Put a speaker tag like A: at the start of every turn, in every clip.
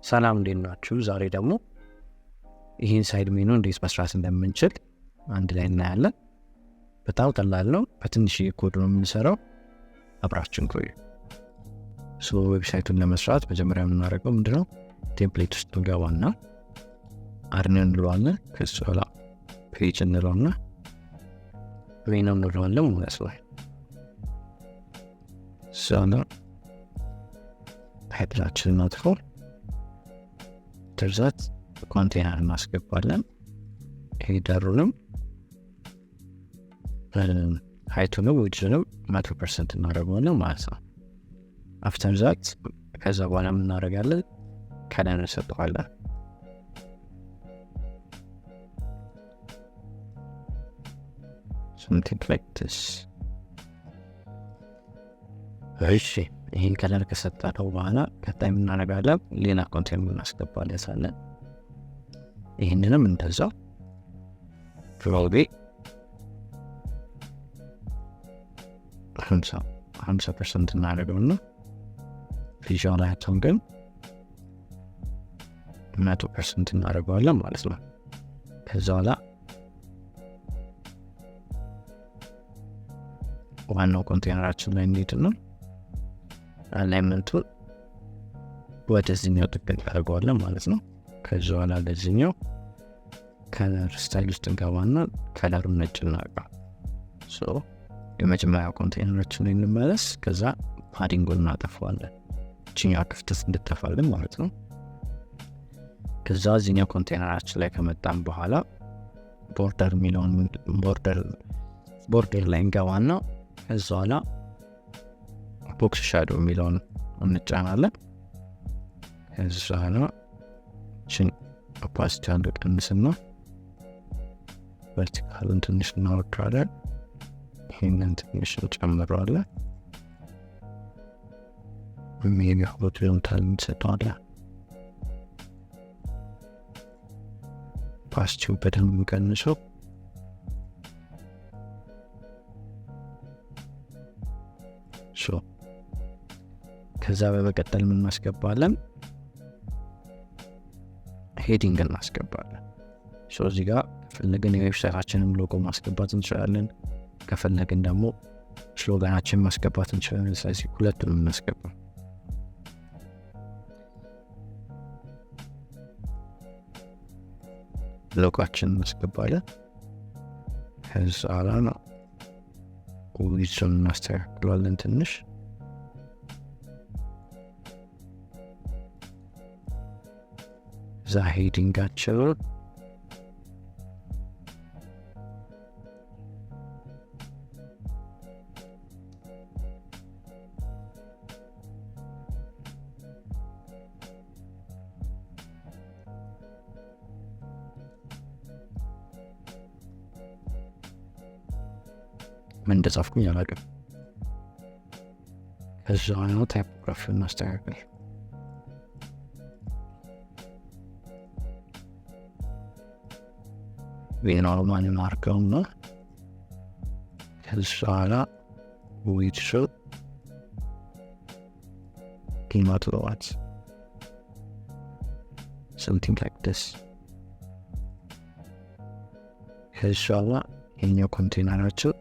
A: ሰላም እንዴት ናችሁ? ዛሬ ደግሞ ይህን ሳይድ ሜኑ እንዴት መስራት እንደምንችል አንድ ላይ እናያለን። በጣም ቀላል ነው። በትንሽ ኮድ ነው የምንሰራው። አብራችን ቆዩ። ዌብሳይቱን ለመስራት መጀመሪያ የምናደርገው ምንድነው? ቴምፕሌት ውስጥ እንገባና አርን እንለዋለን። ከዛ በኋላ ፔጅ እንለውና ሜኑ እንለዋለን ማለት ነው። ሰና ታይፕላችንን አጥፈው ተርዛት ኮንቴነር እናስገባለን። ሄደሩንም ሃይቱንም ዊድዙንም 100% እናደርገዋለን ማለት ነው። አፍተር ዛት ከዛ በኋላ ምን እናደርጋለን? ከለር እንሰጠዋለን። something like this። እሺ ይሄን ከለር ከሰጠነው በኋላ ቀጣይ ምን እናደርጋለን? ሌላ ኮንቴነር እናስገባለን ሳለን ይሄንንም እንደዛው ፍሎቢ 50% እናደርገውና ቪዥዋላይዜሽን ግን 100% እናደርገዋለን ማለት ነው። ከዛ በኋላ ዋናው ኮንቴነራችን ላይ እንሂድና አላይመንቱን ወደዚህኛው ጥግ እናደርገዋለን ማለት ነው። ከዛ በኋላ ለዚህኛው ከለር ስታይል ውስጥ እንገባና ከለሩን ነጭ እናድርገው። የመጀመሪያው ኮንቴነራችን ላይ እንመለስ። ከዛ ፓዲንጉን እናጠፋዋለን፣ እችኛው ክፍተት እንድትጠፋልን ማለት ነው። ከዛ እዚህኛው ኮንቴነራችን ላይ ከመጣን በኋላ ቦርደር የሚለውን ቦርደር ላይ እንገባና ከዛ በኋላ ቦክስ ሻዶ የሚለውን እንጫናለን። ከዛ በኋላ ችን ኦፓሲቲ አንቀንስና ቨርቲካልን ትንሽ እናወርዳለን። ይህንን ትንሽ እንጨምረዋለን። ሜቢ ሆሪዞንታል እንሰጠዋለን። ኦፓሲቲው በደንብ እንቀንሰው። ከዛ በመቀጠል ምን እናስገባለን? ሄዲንግ እናስገባለን። እዚህ ጋር ከፈለግን የዌብሳይታችንን ሎጎ ማስገባት እንችላለን። ከፈለግን ደግሞ ስሎጋናችን ማስገባት እንችላለን። ስለዚህ ሁለቱንም እናስገባ። ሎጎአችንን እናስገባለን። ከዛ አላና ዊድዙን እናስተካክለዋለን ትንሽ። እዛ ሄዲንጋችንን ምን እንደጻፍኩኝ አላውቅም። ከዛ ነው ታይፖግራፊውን እናስተካክል። ኖርማል ማርከውና ከዛ በኋላ ዊድዙ ኪሎዋት something like this። ከዛ በኋላ የኛው ኮንቴነራችን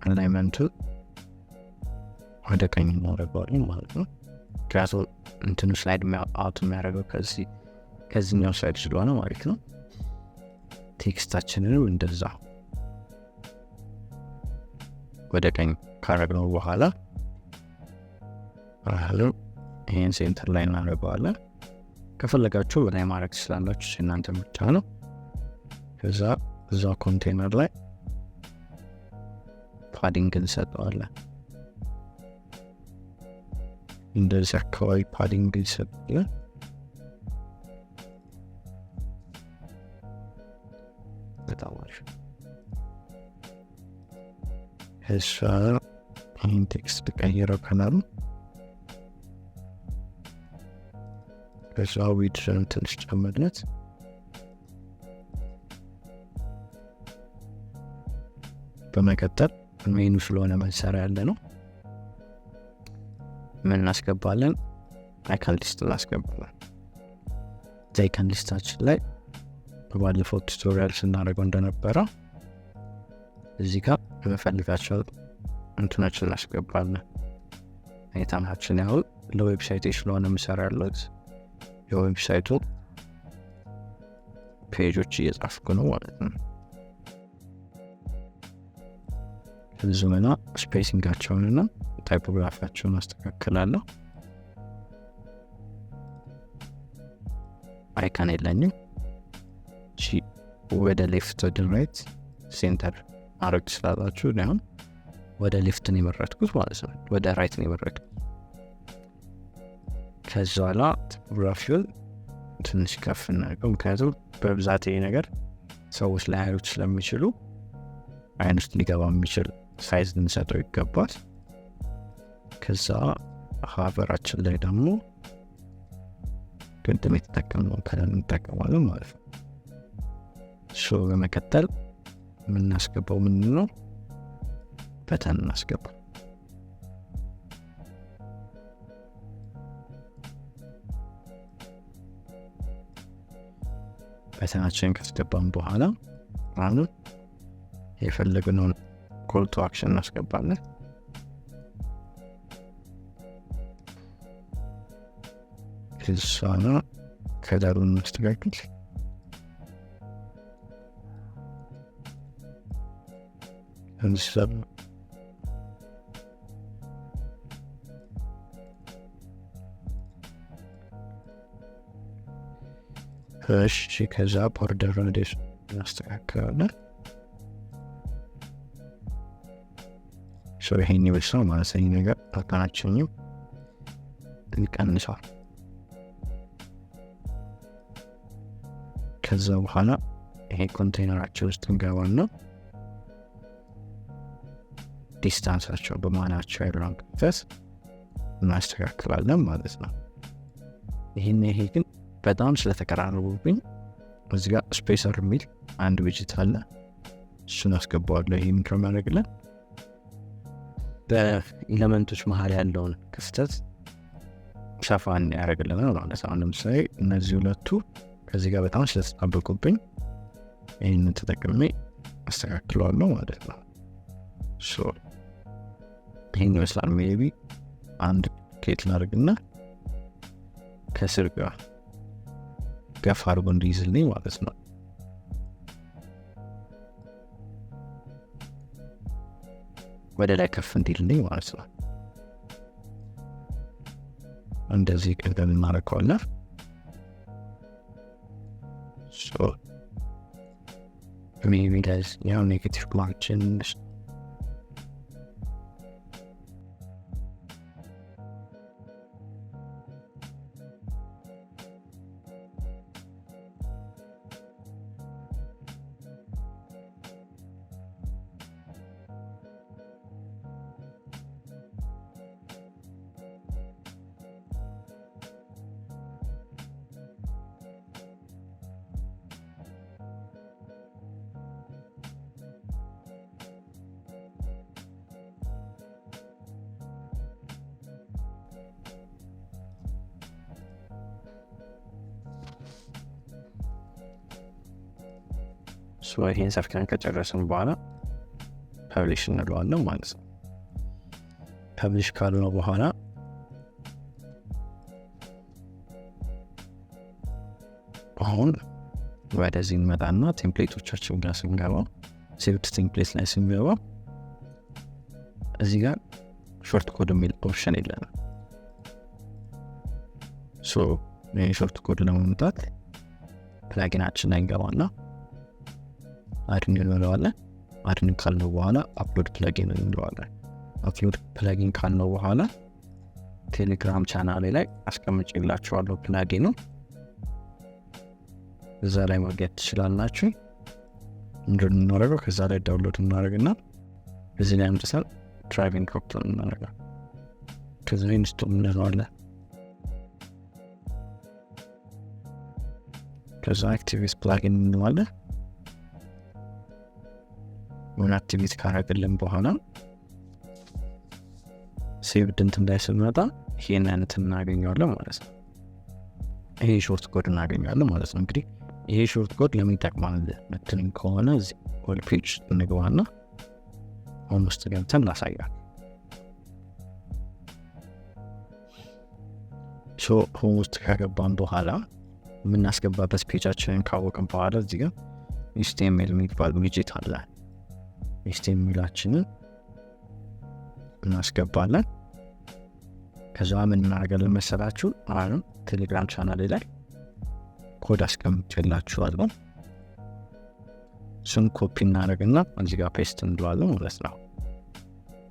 A: አላይመንቱ ወደ ቀኝ እናደርገዋለን ማለት ነው። ምክንያቱም እንትኑ ስላይድ አውት የሚያደርገው ከዚህኛው ሳይድ ስለሆነ ማለት ነው። ቴክስታችንንም እንደዛ ወደ ቀኝ ካደረግነው በኋላ ይህን ሴንተር ላይ እናደርገዋለን። ከፈለጋችሁ በላይ ማድረግ ትችላላችሁ፣ እናንተ ብቻ ነው። ከዛ እዛ ኮንቴነር ላይ ፓዲንግ እንሰጠዋለን። እንደዚህ አካባቢ ፓዲንግ እንሰጠዋለን። በጣም አሪፍ። ከዛ ይህን ቴክስት ቀይረው ከለሩ። ከዛ ዊድዙን ትንሽ ጨመርነት። በመቀጠል ሜኑ ስለሆነ መሰራ ያለ ነው ምን እናስገባለን? አይካን ሊስት እናስገባለን። ዛይከን ሊስታችን ላይ ባለፈው ቱቶሪያል ስናደርገው እንደነበረ እዚህ ጋር በፈልጋቸው እንትናችን እናስገባለን። አይታማችን ያው ለዌብሳይት ስለሆነ ምሰራ ያለው የዌብሳይቱ ፔጆች እየጻፍኩ ነው ማለት ነው። ዝመና ስፔሲንጋቸውንና ታይፖግራፊያቸውን አስተካክላለሁ። አይካን የለኝም። እሺ ወደ ሌፍት ወደ ራይት ሴንተር አረግ ስላላችሁ አሁን ወደ ሌፍት ነው የመረጥኩት ማለት ነው። ወደ ራይት ነው የመረጥኩት። ከዛ በኋላ ታይፖግራፊውን ትንሽ ከፍ እናድርገው፣ ምክንያቱም በብዛት ይሄ ነገር ሰዎች ላይ ያዩት ስለሚችሉ አይን ውስጥ ሊገባ የሚችል ሳይዝ ልንሰጠው ይገባል። ከዛ ሀበራችን ላይ ደግሞ ቅድም የተጠቀምነው ከለር እንጠቀማለን ማለት ነው። በመቀጠል የምናስገባው ምንድን ነው? በተን እናስገባ። በተናችንን ካስገባን በኋላ አሁን የፈለግነውን ኮል ቱ አክሽን እናስገባለን። ከዛና ከለሩን እናስተካክል። እንሰብ እሺ ከዛ ቦርደር ራዲየስ እናስተካክላለን። ይሄን ይመስላል ማለት ነው። ነገር አካናችንም እንቀንሳለን። ከዛ በኋላ ይሄ ኮንቴይነራችን ውስጥ እንገባና ዲስታንሳቸው በማናቸው ያለውን ክፍተት እናስተካክላለን ማለት ነው። ይሄ ግን በጣም ስለተቀራረቡብኝ እዚህ ጋር ስፔሰር የሚል አንድ ዊጅት አለ። እሱን አስገባዋለሁ። ይሄ ምንድነው የሚያደርግልን? በኤሌመንቶች መሀል ያለውን ክፍተት ሰፋ ያደርግልናል ማለት ነው። ለምሳሌ እነዚህ ሁለቱ ከዚህ ጋር በጣም ስለተጣበቁብኝ ይህንን ተጠቅሜ አስተካክለዋለሁ ማለት ነው። ይህን ይመስላል። ሜቢ አንድ ኬት ላድርግና ከስር ጋር ገፋ አድርጎ እንዲይዝልኝ ማለት ነው። ወደ ላይ ከፍ እንዲልልኝ ማለት ነው። እንደዚህ ቀደም እናደርገዋለን። ሜቢ ጋይስ ያው ኔጌቲቭ ማርጂን ይሄን ሰፍተን ከጨረስን በኋላ ፐብሊሽ እንለዋለን ማለት ነው። ፐብሊሽ ካልሆነ በኋላ አሁን ወደዚህ እንመጣና ቴምፕሌቶቻችን ጋር ስንገባ ሴቭድ ቴምፕሌት ላይ ስንገባ እዚህ ጋር ሾርት ኮድ የሚል ኦፕሽን የለንም። ሾርት ኮድ ለማምጣት ፕላጊናችን ላይ እንገባና አድን እንለዋለን። አድን ካልነው በኋላ አፕሎድ ፕላጊን እንለዋለን። አፕሎድ ፕላጊን ካልነው በኋላ ቴሌግራም ቻናሌ ላይ አስቀምጬላችኋለሁ ፕላጊኑ። እዛ ላይ ማግኘት ትችላላችሁ። እንደምናደርገው ከዛ ላይ ዳውንሎድ እናደርግና እዚህ ላይ አምጥተን ድራይቪንግ ኮፕተር እናደርጋለን። ከዛ ኢንስቶል እንለዋለን። ከዛ አክቲቪቲ ፕላጊን እንለዋለን። ምን አክቲቪቲ ካረግልን በኋላ ሴቭድ እንትን ላይ ስንመጣ ይሄን አይነት እናገኘዋለን ማለት ነው። ይሄ ሾርት ኮድ እናገኛለን ማለት ነው። እንግዲህ ይሄ ሾርት ኮድ ለምን ይጠቅማል ምትሉኝ ከሆነ እዚህ ሆል ፔጅ እንግባና ሆም ውስጥ ገብተን ላሳያል። ሆም ውስጥ ከገባን በኋላ የምናስገባበት ፔጃችንን ካወቅን በኋላ እዚህ ጋር HTML የሚባል ዊጀት አለ። HTMLችንን እናስገባለን። ከዛ ምን እናደርጋለን መሰላችሁ? አሁን ቴሌግራም ቻናል ላይ ኮድ አስቀምጬላችኋለሁ። እሱን ኮፒ እናደርግና እዚህ ጋር ፔስት እንለዋለን ማለት ነው።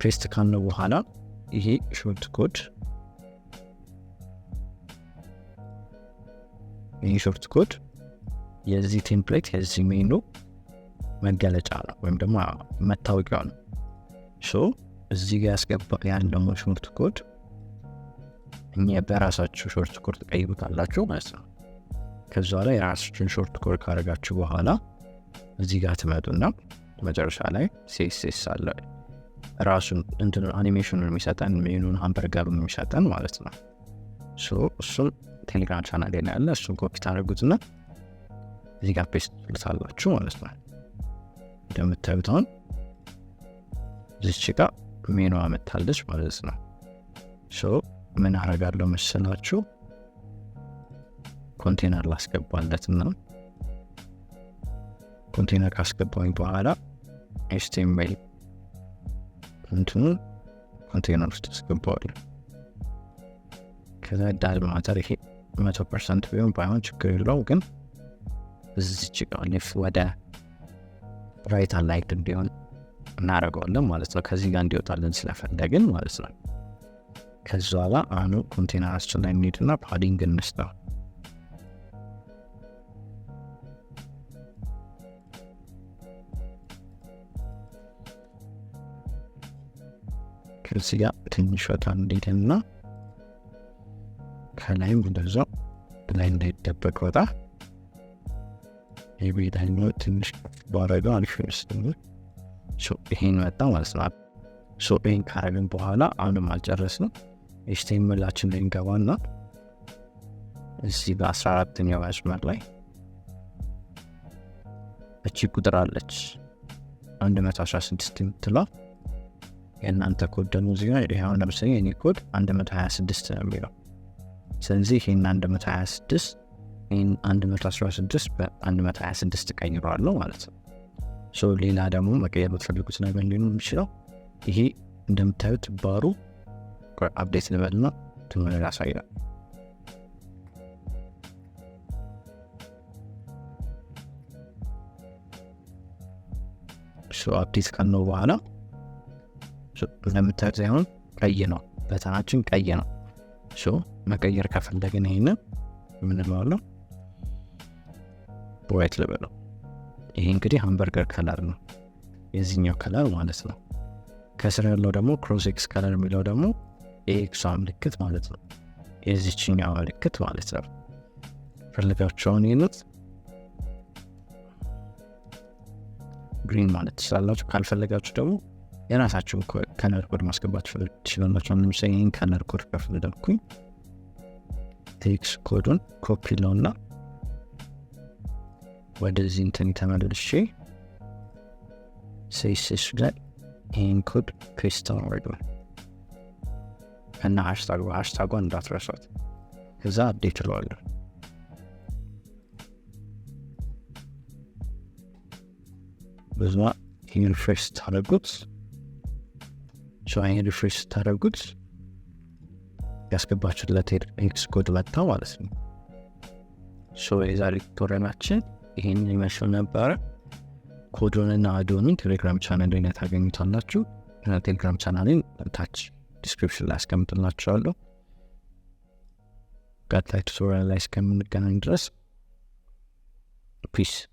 A: ፔስት ካልን በኋላ ይሄ ሾርት ኮድ የዚህ ቴምፕሌት የዚህ ሜኑ መገለጫ ነው ወይም ደግሞ መታወቂያ ነው። እዚህ ጋር ያስገባ ያለው ሾርት ኮድ እኛ በራሳችሁ ሾርት ኮድ ትቀይሩታላችሁ ማለት ነው። ከዛ ላይ የራሳችሁን ሾርት ኮድ ካደረጋችሁ በኋላ እዚህ ጋር ትመጡና መጨረሻ ላይ CSS አለ ራሱን እንትን አኒሜሽኑን የሚሰጠን ሜኑን ሃምበርገሩን የሚሰጠን ማለት ነው። እሱን ቴሌግራም ቻናል ላይ ያለ እሱን ኮፒ ታደርጉትና እዚህ ጋር ፔስት ትሉታላችሁ ማለት ነው። እንደምታዩት አሁን እዚች ጋር ሜኑ አመጣለች ማለት ነው። ምን አደርጋለሁ መሰላችሁ? ኮንቴነር ላስገባለትና ኮንቴነር ካስገባኝ በኋላ HTML እንትኑን ኮንቴነር ውስጥ አስገባዋለሁ። ከዛ ዳል ማተር ይሄ 100% ቢሆን ባይሆን ችግር የለው፣ ግን እዚች ጋር ወደ ራይት አላይድ እንዲሆን እናደርገዋለን ማለት ነው። ከዚህ ጋር እንዲወጣልን ስለፈለግን ማለት ነው። ከዛ በኋላ አሁን ኮንቴነራችን ላይ እንሂድና ፓዲንግ እንስጠው። ከዚህ ጋር ትንሽ ወጣ እንሂድና ከላይም እንደዛው ላይ እንዳይደበቅ ወጣ የቤታኛው ትንሽ ባረገው አሪፍ ይመስለኛል። ይሄን መጣ ማለት ነው። ይሄን ካረግን በኋላ አሁንም አልጨረስንም። HTMLችን ላይ እንገባና እዚህ በ14ኛው መስመር ላይ እቺ ቁጥር አለች 116 የምትለው የእናንተ ኮድ ደግሞ እዚህ ጋር ይሄው ለምሳሌ የኔ ኮድ 126 ነው የሚለው። ስለዚህ ይሄን 126 ይሄን 116 በ126 ቀይረዋለሁ ማለት ነው። ሌላ ደግሞ መቀየር የምትፈልጉት ነገር ሊሆን ይችላል። ይሄ እንደምታዩት ባሩ አፕዴት ልበልና ትምህርት ያሳያል። አፕዴት ካለው በኋላ እንደምታዩት ሳይሆን ቀይ ነው፣ በተናችን ቀይ ነው። መቀየር ከፈለግን ይሄንን ምን እንለዋለን? ዋይት ልበለው። ይሄ እንግዲህ ሃምበርገር ከለር ነው፣ የዚህኛው ከለር ማለት ነው። ከስር ያለው ደግሞ ክሮስ ኤክስ ከለር የሚለው ደግሞ የኤክሷ ምልክት ማለት ነው፣ የዚህኛው ምልክት ማለት ነው። ፈልጋችሁን ይሄንን ግሪን ማለት ትችላላችሁ። ካልፈለጋችሁ ደግሞ የራሳችሁን ከለር ኮድ ማስገባት ትችላላችሁ። ለምሳሌ ይሄን ከለር ኮድ ከፈለኩኝ ቴክስት ኮዱን ኮፒ ለውና ወደዚህ እንትን ተመልሼ CSS ላይ ይሄን ኮድ ፔስት አድርገው እና ሃሽታጓን እንዳትረሷት። ከዛ አፕዴት እለዋለሁ። በዛ ይሄን ሪፍሬሽ ታደርጉት። ይሄን ሪፍሬሽ ታደርጉት ያስገባችሁለት ኤክስ ኮድ መጣ ማለት ነው። የዛሬ ቱቶሪያላችን ይሄን ይመስል ነበረ። ኮዱንና አዶኑን ቴሌግራም ቻናል ላይ ታገኙታላችሁ። ቴሌግራም ቻናሌን ታች ዲስክሪፕሽን ላይ አስቀምጥላችኋለሁ። ቀጣይ ቱቶሪያል ላይ እስከምንገናኝ ድረስ ፒስ